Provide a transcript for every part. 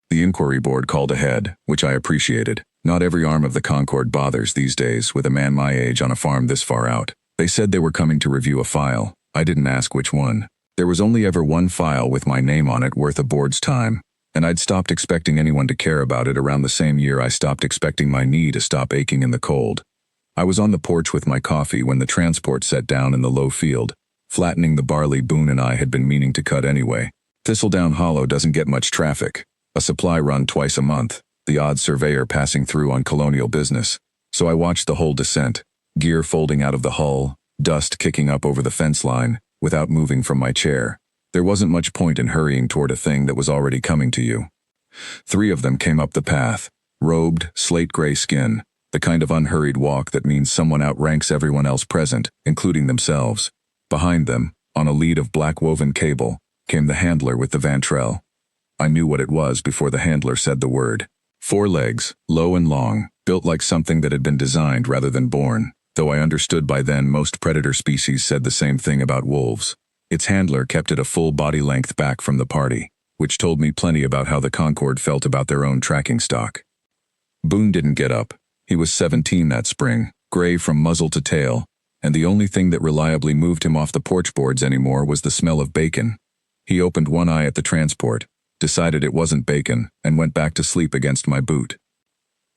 The inquiry board called ahead, which I appreciated. Not every arm of the Concord bothers these days with a man my age on a farm this far out. They said they were coming to review a file. I didn't ask which one. There was only ever one file with my name on it worth a board's time, and I'd stopped expecting anyone to care about it around the same year I stopped expecting my knee to stop aching in the cold. I was on the porch with my coffee when the transport set down in the low field, flattening the barley Boone and I had been meaning to cut anyway. Thistledown Hollow doesn't get much traffic. A supply run twice a month, the odd surveyor passing through on colonial business. So I watched the whole descent, gear folding out of the hull, dust kicking up over the fence line, without moving from my chair. There wasn't much point in hurrying toward a thing that was already coming to you. 3 of them came up the path, robed, slate-gray skin, the kind of unhurried walk that means someone outranks everyone else present, including themselves. Behind them, on a lead of black woven cable, came the handler with the vantrell. I knew what it was before the handler said the word. 4 legs, low and long, built like something that had been designed rather than born, though I understood by then most predator species said the same thing about wolves. Its handler kept it a full body length back from the party, which told me plenty about how the Concord felt about their own tracking stock. Boone didn't get up. He was 17 that spring, gray from muzzle to tail, and the only thing that reliably moved him off the porch boards anymore was the smell of bacon. He opened one eye at the transport, decided it wasn't bacon, and went back to sleep against my boot.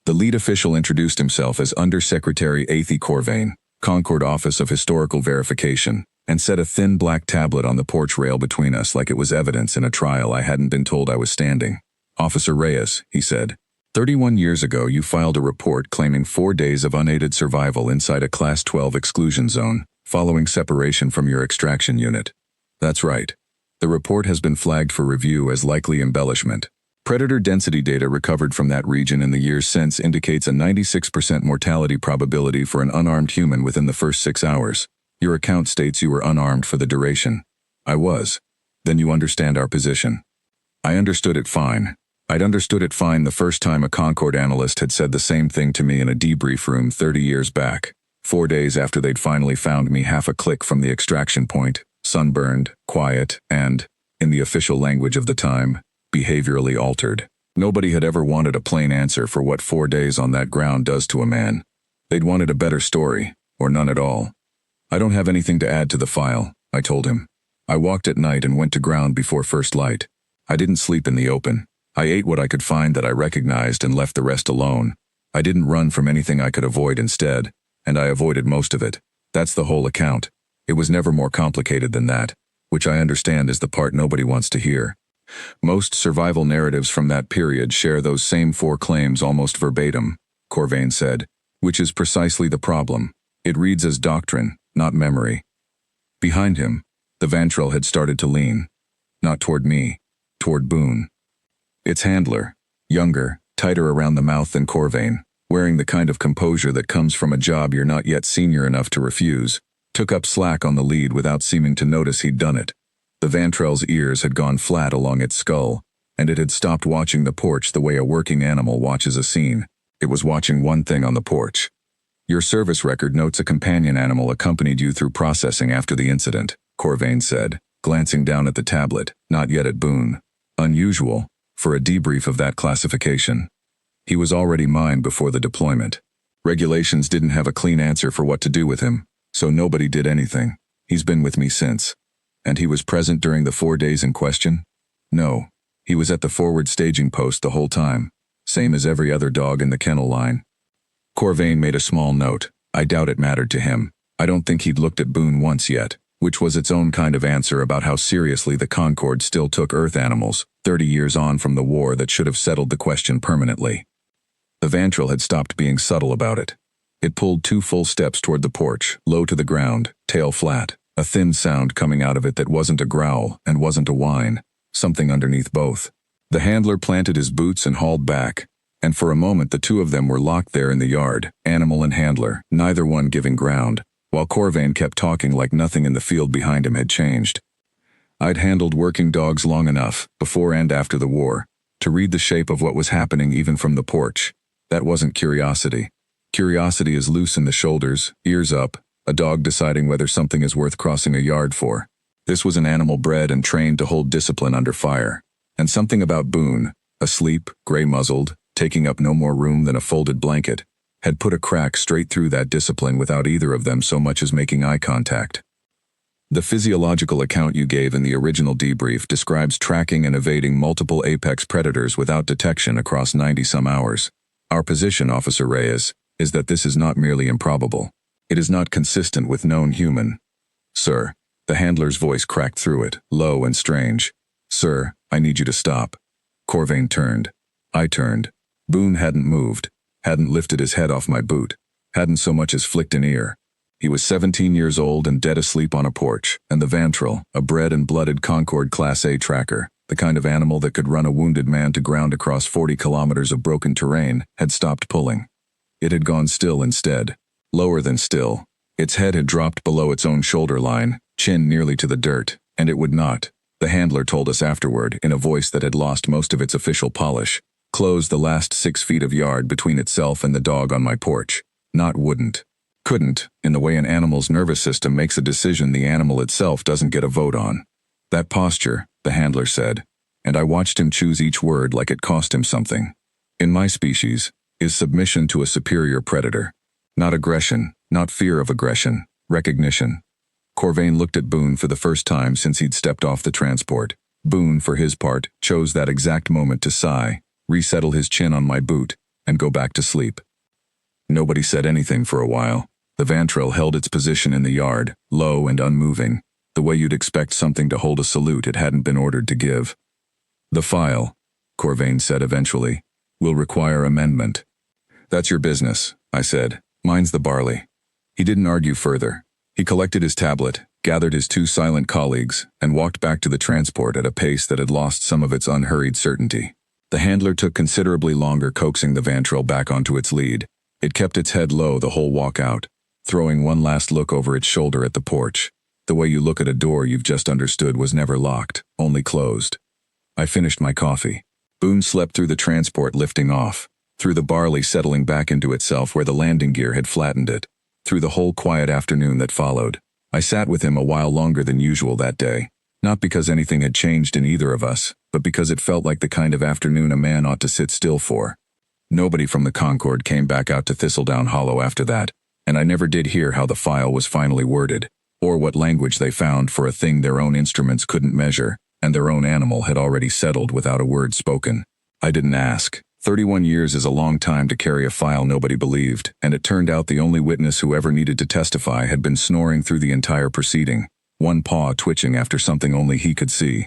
The lead official introduced himself as Undersecretary Athy Corvain, Concord Office of Historical Verification, and set a thin black tablet on the porch rail between us like it was evidence in a trial I hadn't been told I was standing. "Officer Reyes," he said, 31 years ago you filed a report claiming 4 days of unaided survival inside a Class 12 exclusion zone, following separation from your extraction unit. That's right. The report has been flagged for review as likely embellishment. Predator density data recovered from that region in the years since indicates a 96% mortality probability for an unarmed human within the first 6 hours. Your account states you were unarmed for the duration. I was. Then you understand our position. I understood it fine. I'd understood it fine the first time a Concord analyst had said the same thing to me in a debrief room 30 years back, 4 days after they'd finally found me half a click from the extraction point, sunburned, quiet, and, in the official language of the time, behaviorally altered. Nobody had ever wanted a plain answer for what 4 days on that ground does to a man. They'd wanted a better story, or none at all. I don't have anything to add to the file, I told him. I walked at night and went to ground before first light. I didn't sleep in the open. I ate what I could find that I recognized and left the rest alone. I didn't run from anything I could avoid instead, and I avoided most of it. That's the whole account. It was never more complicated than that, which I understand is the part nobody wants to hear. Most survival narratives from that period share those same 4 claims almost verbatim, Corvain said, which is precisely the problem. It reads as doctrine, not memory. Behind him, the vantrell had started to lean. Not toward me, toward Boone. Its handler, younger, tighter around the mouth than Corvain, wearing the kind of composure that comes from a job you're not yet senior enough to refuse, took up slack on the lead without seeming to notice he'd done it. The vantrell's ears had gone flat along its skull, and it had stopped watching the porch the way a working animal watches a scene. It was watching one thing on the porch. Your service record notes a companion animal accompanied you through processing after the incident, Corvain said, glancing down at the tablet, not yet at Boone. Unusual, for a debrief of that classification. He was already mine before the deployment. Regulations didn't have a clean answer for what to do with him, so nobody did anything. He's been with me since. And he was present during the 4 days in question? No, he was at the forward staging post the whole time, same as every other dog in the kennel line. Corvain made a small note. I doubt it mattered to him. I don't think he'd looked at Boone once yet, which was its own kind of answer about how seriously the Concord still took Earth animals, 30 years on from the war that should have settled the question permanently. The vantrell had stopped being subtle about it. It pulled 2 full steps toward the porch, low to the ground, tail flat, a thin sound coming out of it that wasn't a growl and wasn't a whine, something underneath both. The handler planted his boots and hauled back, and for a moment the 2 of them were locked there in the yard, animal and handler, neither one giving ground, while Corvain kept talking like nothing in the field behind him had changed. I'd handled working dogs long enough, before and after the war, to read the shape of what was happening even from the porch. That wasn't curiosity. Curiosity is loose in the shoulders, ears up, a dog deciding whether something is worth crossing a yard for. This was an animal bred and trained to hold discipline under fire. And something about Boone, asleep, gray-muzzled, taking up no more room than a folded blanket, had put a crack straight through that discipline without either of them so much as making eye contact. The physiological account you gave in the original debrief describes tracking and evading multiple apex predators without detection across 90-some hours. Our position, Officer Reyes, is that this is not merely improbable. It is not consistent with known human. Sir, the handler's voice cracked through it, low and strange. Sir, I need you to stop. Corvain turned. I turned. Boone hadn't moved, hadn't lifted his head off my boot, hadn't so much as flicked an ear. He was 17 years old and dead asleep on a porch, and the Vantril, a bred and blooded Concord Class A tracker, the kind of animal that could run a wounded man to ground across 40 kilometers of broken terrain, had stopped pulling. It had gone still instead, lower than still. Its head had dropped below its own shoulder line, chin nearly to the dirt, and it would not, the handler told us afterward in a voice that had lost most of its official polish, close the last 6 feet of yard between itself and the dog on my porch. Not wouldn't. Couldn't, in the way an animal's nervous system makes a decision the animal itself doesn't get a vote on. That posture, the handler said, and I watched him choose each word like it cost him something. In my species, is submission to a superior predator. Not aggression, not fear of aggression, recognition. Corvain looked at Boone for the first time since he'd stepped off the transport. Boone, for his part, chose that exact moment to sigh, resettle his chin on my boot, and go back to sleep. Nobody said anything for a while. The Vantril held its position in the yard, low and unmoving, the way you'd expect something to hold a salute it hadn't been ordered to give. The file, Corvain said eventually, will require amendment. That's your business, I said. Mine's the barley. He didn't argue further. He collected his tablet, gathered his 2 silent colleagues, and walked back to the transport at a pace that had lost some of its unhurried certainty. The handler took considerably longer coaxing the Vantril back onto its lead. It kept its head low the whole walk out, throwing one last look over its shoulder at the porch. The way you look at a door you've just understood was never locked, only closed. I finished my coffee. Boone slept through the transport lifting off, through the barley settling back into itself where the landing gear had flattened it, through the whole quiet afternoon that followed. I sat with him a while longer than usual that day, not because anything had changed in either of us, but because it felt like the kind of afternoon a man ought to sit still for. Nobody from the Concord came back out to Thistledown Hollow after that, and I never did hear how the file was finally worded, or what language they found for a thing their own instruments couldn't measure, and their own animal had already settled without a word spoken. I didn't ask. 31 years is a long time to carry a file nobody believed, and it turned out the only witness who ever needed to testify had been snoring through the entire proceeding, one paw twitching after something only he could see.